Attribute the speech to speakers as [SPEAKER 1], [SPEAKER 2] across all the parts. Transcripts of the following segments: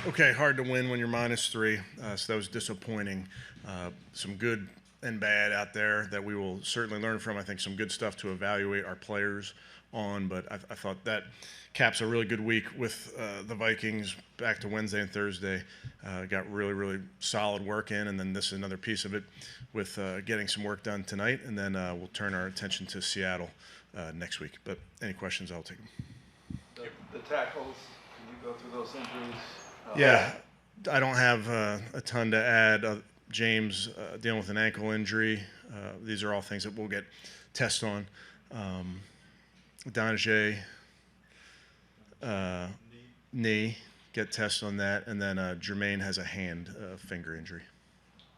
[SPEAKER 1] Okay, hard to win when you're -3, so that was disappointing. Some good and bad out there that we will certainly learn from. I think some good stuff to evaluate our players on, but I thought that caps a really good week with the Vikings back to Wednesday and Thursday. Got really, really solid work in, and then this is another piece of it with getting some work done tonight, and then we'll turn our attention to Seattle next week. But any questions, I'll take them.
[SPEAKER 2] The tackles, can you go through those injuries?
[SPEAKER 1] Yeah, I don't have a ton to add. James dealing with an ankle injury. These are all things that we'll get tests on. Donjay, knee, get tests on that. And then Jermaine has a hand finger injury.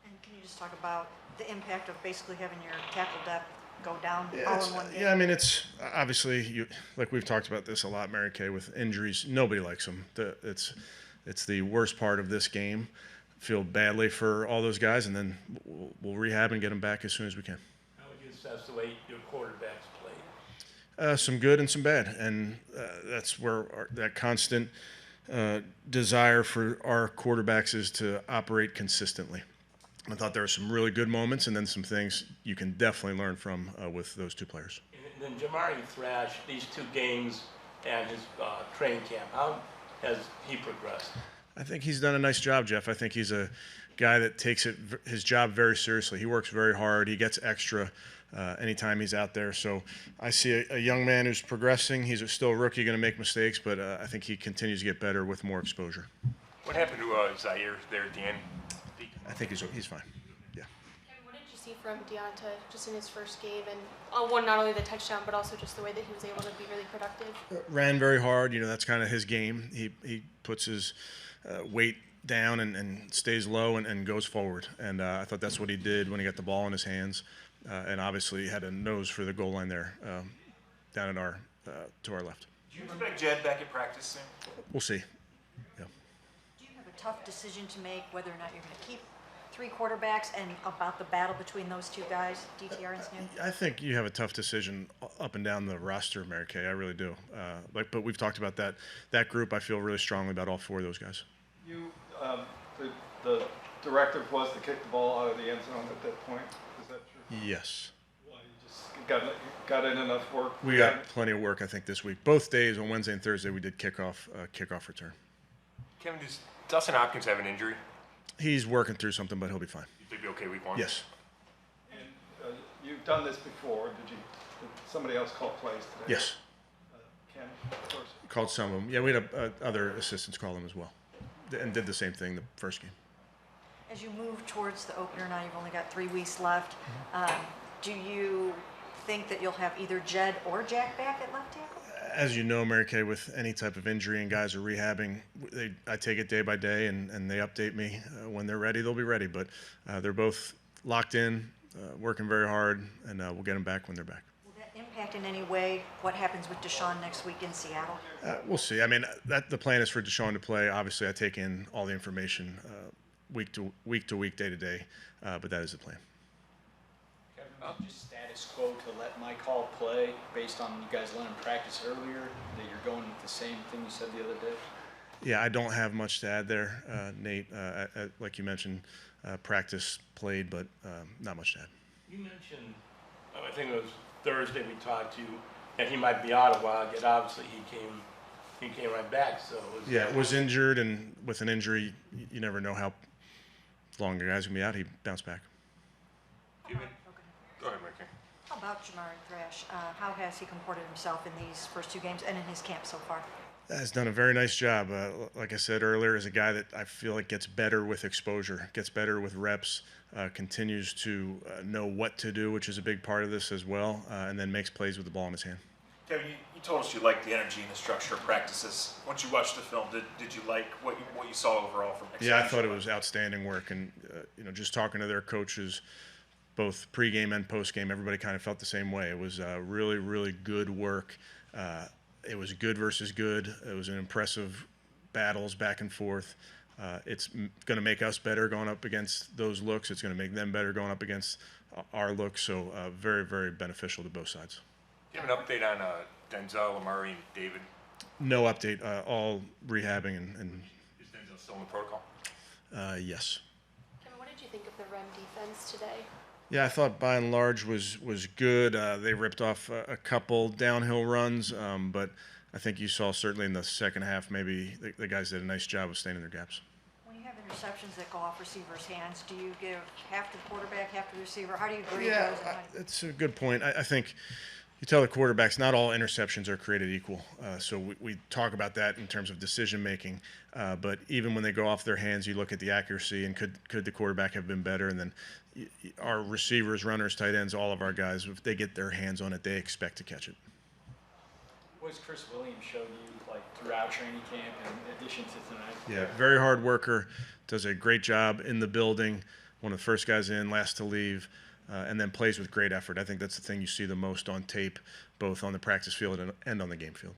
[SPEAKER 3] And can you just talk about the impact of basically having your tackle depth go down all in one game?
[SPEAKER 1] Yeah, I mean, it's obviously, like we've talked about this a lot, Mary Kay, with injuries. Nobody likes them. It's the worst part of this game. Feel badly for all those guys, and then we'll rehab and get them back as soon as we can.
[SPEAKER 4] How would you assess the way your quarterbacks played?
[SPEAKER 1] Some good and some bad, and that's where that constant desire for our quarterbacks is to operate consistently. I thought there were some really good moments, and then some things you can definitely learn from with those two players.
[SPEAKER 4] And then Jamari Thrash, these 2 games and his training camp, how has he progressed?
[SPEAKER 1] I think he's done a nice job, Jeff. I think he's a guy that takes his job very seriously. He works very hard. He gets extra anytime he's out there. So I see a young man who's progressing. He's still a rookie, going to make mistakes, but I think he continues to get better with more exposure.
[SPEAKER 5] What happened to Zaire there at the end?
[SPEAKER 1] I think he's fine. Yeah.
[SPEAKER 6] And what did you see from Deonta just in his first game, and not only the touchdown, but also just the way that he was able to be really productive?
[SPEAKER 1] Ran very hard. That's kind of his game. He puts his weight down and stays low and goes forward. And I thought that's what he did when he got the ball in his hands. And obviously he had a nose for the goal line there down at to our left.
[SPEAKER 5] Do you expect Jed back at practice soon?
[SPEAKER 1] We'll see. Yeah.
[SPEAKER 3] Do you have a tough decision to make whether or not you're going to keep 3 quarterbacks and about the battle between those 2 guys, DTR and Snoop?
[SPEAKER 1] I think you have a tough decision up and down the roster, Mary Kay. I really do. But we've talked about that group. I feel really strongly about all 4 of those guys.
[SPEAKER 2] The directive was to kick the ball out of the end zone at that point. Is that true?
[SPEAKER 1] Yes.
[SPEAKER 2] Well, you just got in enough work.
[SPEAKER 1] We got plenty of work, I think, this week. Both days, on Wednesday and Thursday, we did kickoff return.
[SPEAKER 5] Kevin, does Dustin Hopkins have an injury?
[SPEAKER 1] He's working through something, but he'll be fine.
[SPEAKER 5] You think he'll be okay week 1?
[SPEAKER 1] Yes.
[SPEAKER 2] And you've done this before. Did somebody else call plays today?
[SPEAKER 1] Yes.
[SPEAKER 2] Ken, of course.
[SPEAKER 1] Called some of them. Yeah, we had other assistants call them as well, and did the same thing the first game.
[SPEAKER 3] As you move towards the opener now, you've only got 3 weeks left. Do you think that you'll have either Jed or Jack back at left tackle?
[SPEAKER 1] As you know, Mary Kay, with any type of injury and guys are rehabbing, I take it day by day, and they update me. When they're ready, they'll be ready. But they're both locked in, working very hard, and we'll get them back when they're back.
[SPEAKER 3] Will that impact in any way what happens with Deshaun next week in Seattle?
[SPEAKER 1] We'll see. I mean, the plan is for Deshaun to play. Obviously, I take in all the information week to week, day to day, but that is the plan.
[SPEAKER 7] Kevin, just status quo to let Mike Hall play based on you guys letting him practice earlier, that you're going with the same thing you said the other day?
[SPEAKER 1] Yeah, I don't have much to add there, Nate. Like you mentioned, practice played, but not much to add.
[SPEAKER 4] You mentioned, I think it was Thursday we talked to you, and he might be out a while, yet obviously he came right back. So
[SPEAKER 1] was injured, and with an injury, you never know how long the guy's gonna be out. He bounced back.
[SPEAKER 5] Go ahead, Mike.
[SPEAKER 3] How about Jamari Thrash? How has he comported himself in these first 2 games and in his camp so far?
[SPEAKER 1] Has done a very nice job. Like I said earlier, is a guy that I feel like gets better with exposure, gets better with reps, continues to know what to do, which is a big part of this as well, and then makes plays with the ball in his hand.
[SPEAKER 8] Kevin, you told us you liked the energy and the structure of practices. Once you watched the film, did you like what you saw overall from execution?
[SPEAKER 1] Yeah, I thought it was outstanding work, and just talking to their coaches, both pregame and postgame, everybody kind of felt the same way. It was really, really good work. It was good versus good. It was an impressive battles back and forth. It's going to make us better going up against those looks. It's going to make them better going up against our looks. So very, very beneficial to both sides.
[SPEAKER 5] Do you have an update on Denzel, Amari, and David?
[SPEAKER 1] No update. All rehabbing and
[SPEAKER 5] Is Denzel Still in the protocol?
[SPEAKER 1] Yes.
[SPEAKER 6] Kevin, what did you think of the run defense today?
[SPEAKER 1] Yeah, I thought by and large was good. They ripped off a couple downhill runs, but I think you saw certainly in the second half maybe the guys did a nice job of staying in their gaps.
[SPEAKER 3] When you have interceptions that go off receivers' hands, do you give half to the quarterback, half to the receiver? How do you grade
[SPEAKER 1] Yeah,
[SPEAKER 3] those? And how do you-
[SPEAKER 1] that's a good point. I think you tell the quarterbacks not all interceptions are created equal. So we talk about that in terms of decision making. But even when they go off their hands, you look at the accuracy and could the quarterback have been better? And then our receivers, runners, tight ends, all of our guys, if they get their hands on it, they expect to catch it.
[SPEAKER 7] What has Chris Williams showed you like throughout training camp in addition to tonight?
[SPEAKER 1] Yeah, very hard worker, does a great job in the building, one of the first guys in, last to leave, and then plays with great effort. I think that's the thing you see the most on tape, both on the practice field and on the game field.